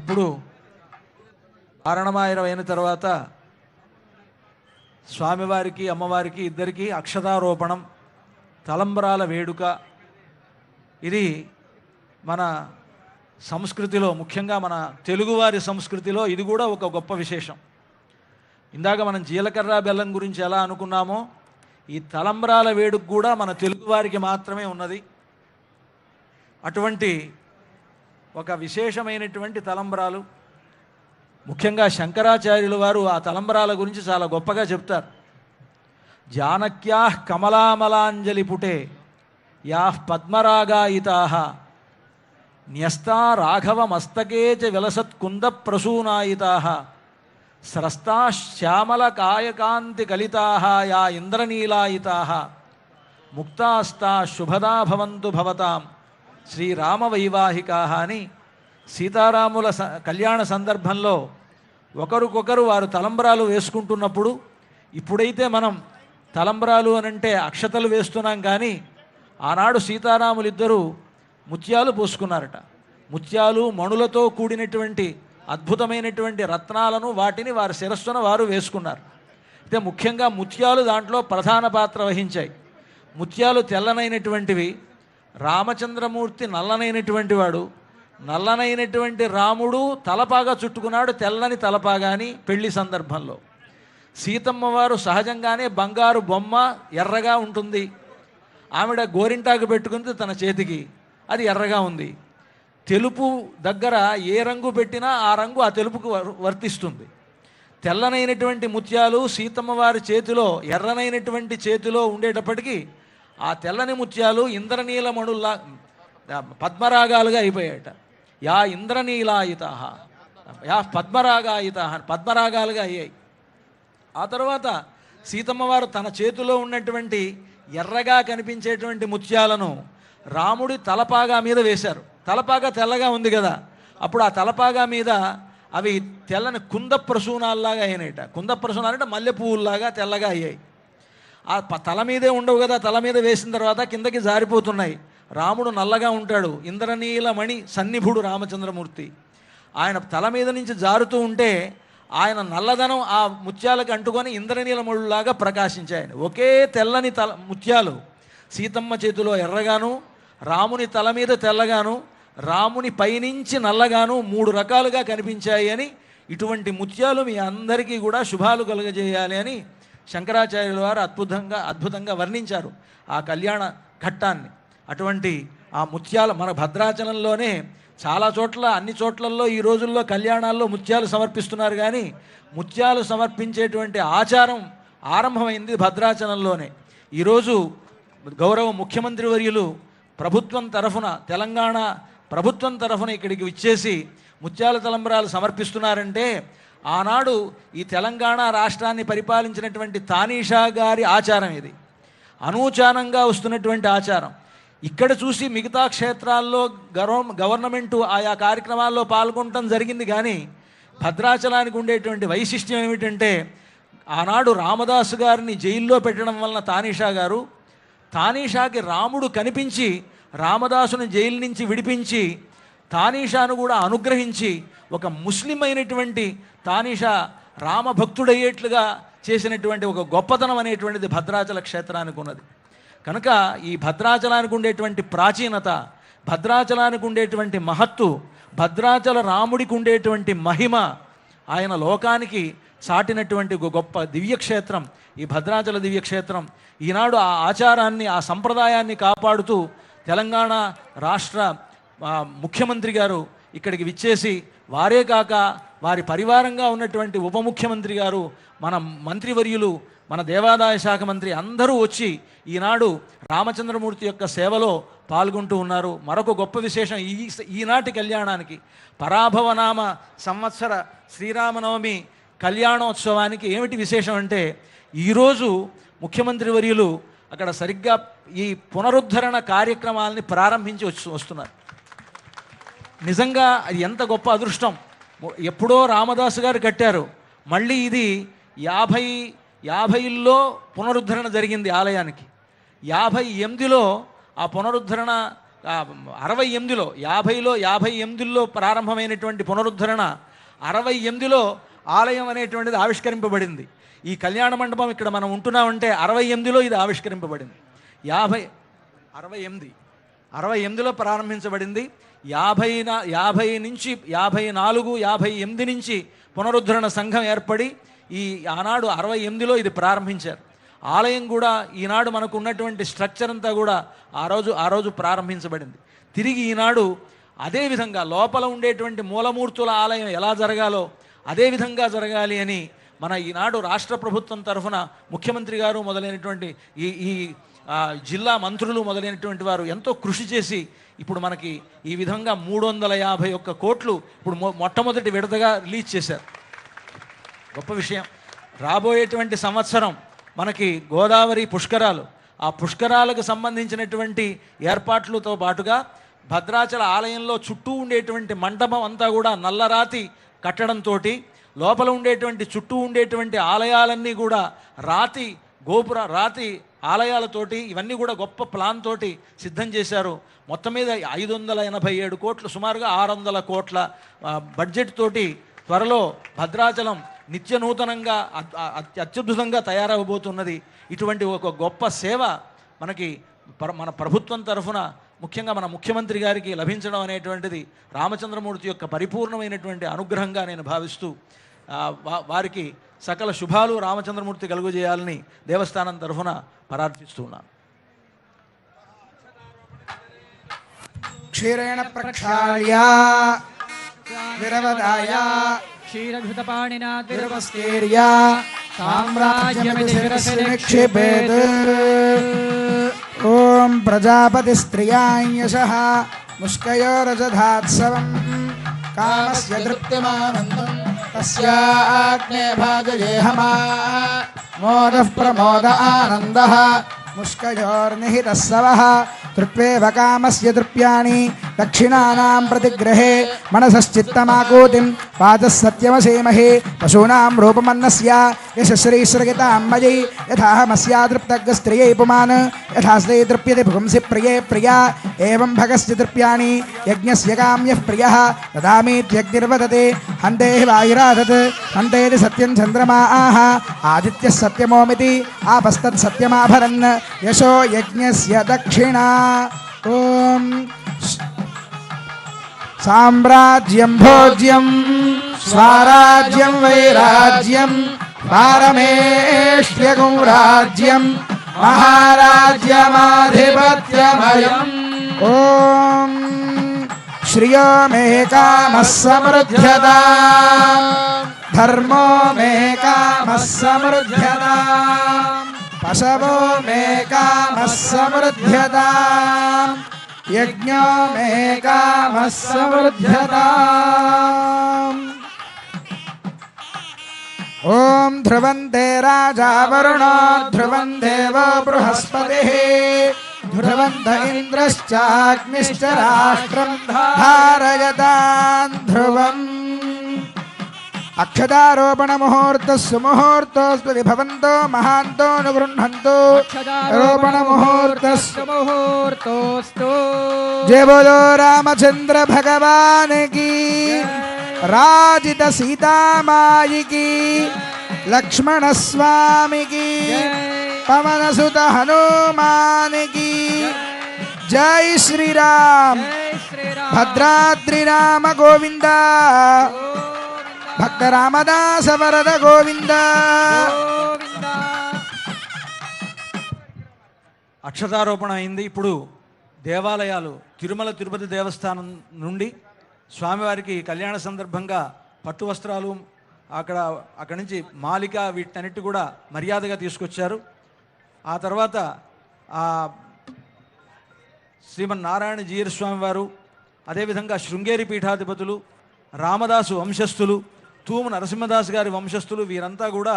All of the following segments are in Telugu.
ఇప్పుడు కారణమాయరం అయిన తర్వాత స్వామివారికి అమ్మవారికి ఇద్దరికీ అక్షతారోపణం, తలంబ్రాల వేడుక. ఇది మన సంస్కృతిలో, ముఖ్యంగా మన తెలుగువారి సంస్కృతిలో ఇది కూడా ఒక గొప్ప విశేషం. ఇందాక మనం జీలకర్ర బెల్లం గురించి ఎలా అనుకున్నామో, ఈ తలంబ్రాల వేడుక కూడా మన తెలుగువారికి మాత్రమే ఉన్నది. అటువంటి ఒక విశేషమైనటువంటి తలంబ్రాలు. ముఖ్యంగా శంకరాచార్యుల వారు ఆ తలంబ్రాల గురించి చాలా గొప్పగా చెప్తారు. జానక్యా కమలామలాంజలి పుటే యా పద్మరాగాయితా న్యస్తా రాఘవ మస్తకే చ విలసత్కుంద ప్రసూనాయితా స్రస్తా శ్యామల కాయకాంతి కలితా యా ఇంద్రనీలాయితా ముక్తాస్తా శుభదా భవంతు భవతాం శ్రీరామ వైవాహికా అని సీతారాముల కళ్యాణ సందర్భంలో ఒకరికొకరు వారు తలంబ్రాలు వేసుకుంటున్నప్పుడు, ఇప్పుడైతే మనం తలంబ్రాలు అనంటే అక్షతలు వేస్తున్నాం, కానీ ఆనాడు సీతారాములిద్దరూ ముత్యాలు పోసుకున్నారట. ముత్యాలు మణులతో కూడినటువంటి అద్భుతమైనటువంటి రత్నాలను వాటిని వారి శిరస్సున వారు వేసుకున్నారు. అయితే ముఖ్యంగా ముత్యాలు దాంట్లో ప్రధాన పాత్ర వహించాయి. ముత్యాలు తెల్లనైనటువంటివి. రామచంద్రమూర్తి నల్లనైనటువంటి వాడు. నల్లనైనటువంటి రాముడు తలపాగా చుట్టుకున్నాడు, తెల్లని తలపాగా అని పెళ్లి సందర్భంలో. సీతమ్మ వారు సహజంగానే బంగారు బొమ్మ ఎర్రగా ఉంటుంది. ఆవిడ గోరింటాకు పెట్టుకుంది తన చేతికి, అది ఎర్రగా ఉంది. తెలుపు దగ్గర ఏ రంగు పెట్టినా ఆ రంగు ఆ తెలుపుకు వర్తిస్తుంది. తెల్లనైనటువంటి ముత్యాలు సీతమ్మ వారి చేతిలో, ఎర్రనైనటువంటి చేతిలో ఉండేటప్పటికీ ఆ తెల్లని ముత్యాలు ఇంద్రనీలమణుల్లా పద్మరాగాలుగా అయిపోయాయట. యా ఇంద్రనీలాయిత యా పద్మరాగాయిత పద్మరాగాలుగా అయ్యాయి. ఆ తర్వాత సీతమ్మ వారు తన చేతిలో ఉన్నటువంటి ఎర్రగా కనిపించేటువంటి ముత్యాలను రాముడి తలపాగా మీద వేశారు. తలపాగా తెల్లగా ఉంది కదా, అప్పుడు ఆ తలపాగా మీద అవి తెల్లని కుంద ప్రసూనాల్లాగా అయినాయట. కుంద ప్రసూనాలు అంటే మల్లె పువ్వుల్లాగా తెల్లగా అయ్యాయి. ఆ తల మీదే ఉండవు కదా, తల మీద వేసిన తర్వాత కిందకి జారిపోతున్నాయి. రాముడు నల్లగా ఉంటాడు, ఇంద్రనీలమణి సన్నిభుడు రామచంద్రమూర్తి. ఆయన తల మీద నుంచి జారుతూ ఉంటే ఆయన నల్లదనం ఆ ముత్యాలకు అంటుకొని ఇంద్రనీలమణులాగా ప్రకాశించాయి. ఒకే తెల్లని ముత్యాలు సీతమ్మ చేతిలో ఎర్రగాను, రాముని తల మీద తెల్లగాను, రాముని పైనుంచి నల్లగాను 3 రకాలుగా కనిపించాయి అని, ఇటువంటి ముత్యాలు మీ అందరికీ కూడా శుభాలు కలుగజేయాలి అని శంకరాచార్యుల వారు అద్భుతంగా వర్ణించారు ఆ కళ్యాణ ఘట్టాన్ని. అటువంటి ఆ ముత్యాలు మన భద్రాచలంలోనే చాలా చోట్ల, అన్ని చోట్లలో ఈ రోజుల్లో కళ్యాణాల్లో ముత్యాలు సమర్పిస్తున్నారు, కానీ ముత్యాలు సమర్పించేటువంటి ఆచారం ఆరంభమైంది భద్రాచలంలోనే. ఈరోజు గౌరవ ముఖ్యమంత్రి వర్యులు ప్రభుత్వం తరఫున, తెలంగాణ ప్రభుత్వం తరఫున ఇక్కడికి విచ్చేసి ముత్యాల తలంబ్రాలు సమర్పిస్తున్నారంటే, ఆనాడు ఈ తెలంగాణ రాష్ట్రాన్ని పరిపాలించినటువంటి తానీషా గారి ఆచారం ఇది. అనూచానంగా వస్తున్నటువంటి ఆచారం. ఇక్కడ చూసి మిగతా క్షేత్రాల్లో గవర్నమెంటు ఆయా కార్యక్రమాల్లో పాల్గొనడం జరిగింది, కానీ భద్రాచలానికి ఉండేటువంటి వైశిష్ట్యం ఏమిటంటే, ఆనాడు రామదాసు గారిని జైల్లో పెట్టడం వలన తానీషాకి రాముడు కనిపించి రామదాసుని జైలు నుంచి విడిపించి తానీషాను కూడా అనుగ్రహించి ఒక ముస్లిం అయినటువంటి తానీషా రామభక్తుడయ్యేట్లుగా చేసినటువంటి ఒక గొప్పతనం అనేటువంటిది భద్రాచల క్షేత్రానికి ఉన్నది. కనుక ఈ భద్రాచలానికి ఉండేటువంటి ప్రాచీనత, భద్రాచలానికి ఉండేటువంటి మహత్తు, భద్రాచల రాముడికి ఉండేటువంటి మహిమ, ఆయన లోకానికి సాటినటువంటి ఒక గొప్ప దివ్యక్షేత్రం ఈ భద్రాచల దివ్యక్షేత్రం. ఈనాడు ఆ ఆచారాన్ని, ఆ సంప్రదాయాన్ని కాపాడుతూ తెలంగాణ రాష్ట్ర ముఖ్యమంత్రి గారు ఇక్కడికి విచ్చేసి, వారే కాక వారి పరివారంగా ఉన్నటువంటి ఉప ముఖ్యమంత్రి గారు, మన మంత్రివర్యులు, మన దేవాదాయ శాఖ మంత్రి అందరూ వచ్చి ఈనాడు రామచంద్రమూర్తి యొక్క సేవలో పాల్గొంటూ ఉన్నారు. మరొక గొప్ప విశేషం ఈనాటి కళ్యాణానికి, పరాభవనామ సంవత్సర శ్రీరామనవమి కళ్యాణోత్సవానికి ఏమిటి విశేషం అంటే, ఈరోజు ముఖ్యమంత్రి వర్యులు అక్కడ సరిగ్గా ఈ పునరుద్ధరణ కార్యక్రమాలని ప్రారంభించి వస్తున్నారు. నిజంగా అది ఎంత గొప్ప అదృష్టం. ఎప్పుడో రామదాసు గారు కట్టారు, మళ్ళీ ఇది 50లో పునరుద్ధరణ జరిగింది ఆలయానికి. 58లో ఆ పునరుద్ధరణ 68లో 58లో ప్రారంభమైనటువంటి పునరుద్ధరణ 68లో ఆలయం అనేటువంటిది ఆవిష్కరింపబడింది. ఈ కళ్యాణ మండపం ఇక్కడ మనం ఉంటున్నామంటే 68లో ఇది ఆవిష్కరింపబడింది. 68లో ప్రారంభించబడింది. 50 నుంచి 54, 58 నుంచి పునరుద్ధరణ సంఘం ఏర్పడి ఆనాడు 68లో ఇది ప్రారంభించారు. ఆలయం కూడా ఈనాడు మనకు ఉన్నటువంటి స్ట్రక్చర్ అంతా కూడా ఆ రోజు ప్రారంభించబడింది. తిరిగి ఈనాడు అదేవిధంగా లోపల ఉండేటువంటి మూలమూర్తుల ఆలయం ఎలా జరగాలో అదేవిధంగా జరగాలి అని మన ఈనాడు రాష్ట్ర ప్రభుత్వం తరఫున ముఖ్యమంత్రి గారు మొదలైనటువంటి ఈ జిల్లా మంత్రులు మొదలైనటువంటి వారు ఎంతో కృషి చేసి ఇప్పుడు మనకి ఈ విధంగా 351 కోట్లు ఇప్పుడు మొట్టమొదటి విడతగా రిలీజ్ చేశారు. గొప్ప విషయం. రాబోయేటువంటి సంవత్సరం మనకి గోదావరి పుష్కరాలు, ఆ పుష్కరాలకు సంబంధించినటువంటి ఏర్పాట్లతో పాటుగా భద్రాచల ఆలయంలో చుట్టూ ఉండేటువంటి మండపం అంతా కూడా నల్లరాతి కట్టడంతో లోపల ఉండేటువంటి చుట్టూ ఉండేటువంటి ఆలయాలన్నీ కూడా రాతి ఆలయాలతోటి ఇవన్నీ కూడా గొప్ప ప్లాన్ తోటి సిద్ధం చేశారు. మొత్తం మీద 587 కోట్లు, సుమారుగా 600 కోట్ల బడ్జెట్ తోటి త్వరలో భద్రాచలం నిత్య నూతనంగా అత్యద్భుతంగా తయారవబోతున్నది. ఇటువంటి ఒక గొప్ప సేవ మనకి మన ప్రభుత్వం తరఫున ముఖ్యంగా మన ముఖ్యమంత్రి గారికి లభించడం అనేటువంటిది రామచంద్రమూర్తి యొక్క పరిపూర్ణమైనటువంటి అనుగ్రహంగా నేను భావిస్తూ వారికి సకల శుభాలు రామచంద్రమూర్తి కలుగజేయాలని దేవస్థానం తరఫున ప్రార్థిస్తున్నాను. క్షీరేణ ప్రక్షాళ్య విరవదాయ క్షీరఘృతపాణినా విరవస్తేర్య సామ్రాజ్యమితి శిరసి నిక్షిపేత్. ఓం ప్రజాపతి స్త్రియాం యశః ముష్కయోరజధాత్సవం కామస్య తృప్తిమానందం తస్యాగ్నే భాజయేహమా మోదః ప్రమోద ఆనందః ముష్కయోర్నిహితः సవః తృప్వేవ కామస్య తృప్యాణి దక్షిణానాం ప్రతిగ్రహే మనసశ్చిత్తమాకూతిం వాచः సత్యమసేమహే పశూనాం రూపమన్నస్య యశశ్రీశ్రగితాం మయీ యథాహమస్యా తృప్తగ్స్త్రియై పుమాన్ యథాస్తే తృప్యతే పుంసి ప్రియే ప్రియా ఏవం భగస్య తృప్యాణి యజ్ఞస్య కామ్యః ప్రియః దదామీత్యగ్నిర్వదతే హంతే వాయురాదత్ హంతేతి సత్యం చంద్రమా ఆహ ఆదిత్యः సత్యమోమితి ఆపస్తత్ సత్యమాభరన్ యశో యజ్ఞస్య దక్షిణా. ఓం సామ్రాజ్యం భోజ్యం స్వరాజ్యం వైరాజ్యం పారమేష్ట్యగుం రాజ్యం మహారాజ్యమాధిపత్యమయం. ఓం శ్రియో మే కామః సమృద్ధ్యతా ధర్మో మే కామః సమృద్ధ్యతా పశవో మే కామః సమృద్ధ్యతా యజ్ఞో మే కామః సమృద్ధ్యతా. ఓం ధ్రువంతే రాజా వరుణో ధ్రువం దేవో బృహస్పతిః ధ్రువంత ఇంద్రశ్చాగ్నిశ్చ రాష్ట్రం ధారయతాం ధ్రువం. అక్షదారోపణ ముహూర్తః సుముహూర్తోऽస్తు విభవంతో మహాంతో అనుగృహంతు రోపణ ముహూర్తోస్తు. జయ బోలో రామచంద్ర భగవాన్ కి, రాజిత సీతామాయికి, లక్ష్మణ స్వామికి, పవనసుత హనుమానికి. జై శ్రీరామ్. భద్రాద్రి రామ గోవింద, భక్త రామదాస వరద గోవింద. అక్షతారోపణ అయింది. ఇప్పుడు దేవాలయాలు తిరుమల తిరుపతి దేవస్థానం నుండి స్వామివారికి కళ్యాణ సందర్భంగా పట్టు వస్త్రాలు అక్కడి నుంచి మాలిక వీటన్నిటి కూడా మర్యాదగా తీసుకొచ్చారు. ఆ తర్వాత శ్రీమన్నారాయణ జీయర్ స్వామి వారు, అదేవిధంగా శృంగేరి పీఠాధిపతులు, రామదాసు వంశస్థులు, తూము నరసింహదాస్ గారి వంశస్థులు వీరంతా కూడా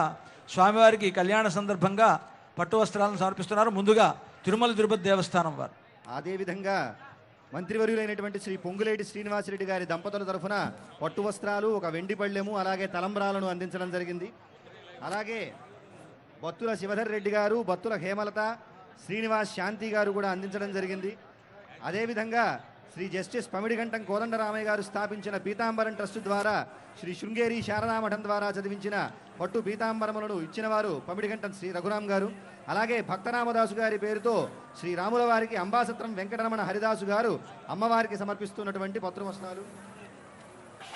స్వామివారికి కళ్యాణ సందర్భంగా పట్టు వస్త్రాలను సమర్పిస్తున్నారు. ముందుగా తిరుమల తిరుపతి దేవస్థానం వారు. అదేవిధంగా మంత్రివర్యులైనటువంటి శ్రీ పొంగులేటి శ్రీనివాసరెడ్డి గారి దంపతుల తరఫున పట్టు వస్త్రాలు, ఒక వెండి పళ్ళెము, అలాగే తలంబ్రాలను అందించడం జరిగింది. అలాగే బత్తుల శివధర్ రెడ్డి గారు, బత్తుల హేమలత, శ్రీనివాస్ శాంతి గారు కూడా అందించడం జరిగింది. అదేవిధంగా శ్రీ జస్టిస్ పమిడిగంటం కోదండరామయ్య గారు స్థాపించిన పీతాంబరం ట్రస్ట్ ద్వారా శ్రీ శృంగేరి శారదామఠం ద్వారా చదివించిన పట్టు పీతాంబరములను ఇచ్చినవారు పమిడిగంటం శ్రీ రఘురాం గారు. అలాగే భక్తరామదాసు గారి పేరుతో శ్రీ రాముల వారికి అంబాసత్రం వెంకటరమణ హరిదాసు గారు అమ్మవారికి సమర్పిస్తున్నటువంటి పత్రవస్త్రాలు.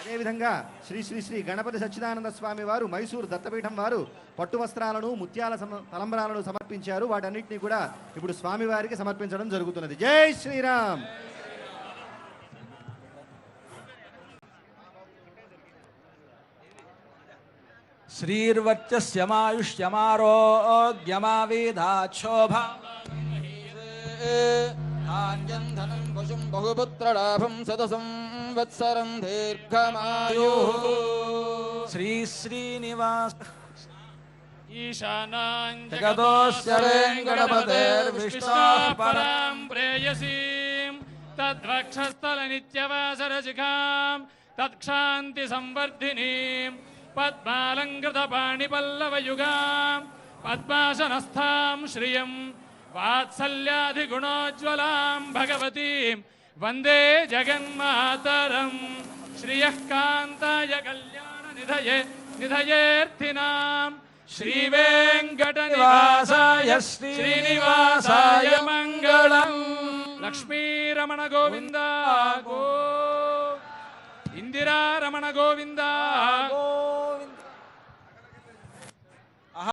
అదేవిధంగా శ్రీ శ్రీ శ్రీ గణపతి సచ్చిదానంద స్వామి వారు మైసూరు దత్తపీఠం వారు పట్టు వస్త్రాలను ముత్యాల తలంబరాలను సమర్పించారు. వాటన్నిటినీ కూడా ఇప్పుడు స్వామివారికి సమర్పించడం జరుగుతున్నది. జై శ్రీరామ్. శ్రీర్వర్చస్యమాయుష్యమారోగ్యమావేదాక్షోభ ధాన్యం ధనం పశుం బహుపుత్రలాభం శతసంవత్సరం దీర్ఘమాయు. శ్రీ శ్రీనివాస ఈశానాంజగదోస్య వెంకటపతేర్విష్ణోః పరాం ప్రేయసీం తద్వక్షస్థల నిత్యవాసరశిఖాం తత్క్షాంతి సంవర్ధినీం పద్మాలంకృత పాణిపల్లవయుగాం పద్మాసనస్థాం శ్రియం వాత్సల్యాధిగుణోజ్వలాం భగవతీం వందే జగన్మాతరం. శ్రియః కాంతాయ కళ్యాణ నిధయేర్థినాం శ్రీవేంకట నివాసాయ శ్రీనివాసాయ మంగళం. లక్ష్మీరమణ గోవింద ఇందిరారమణ గోవింద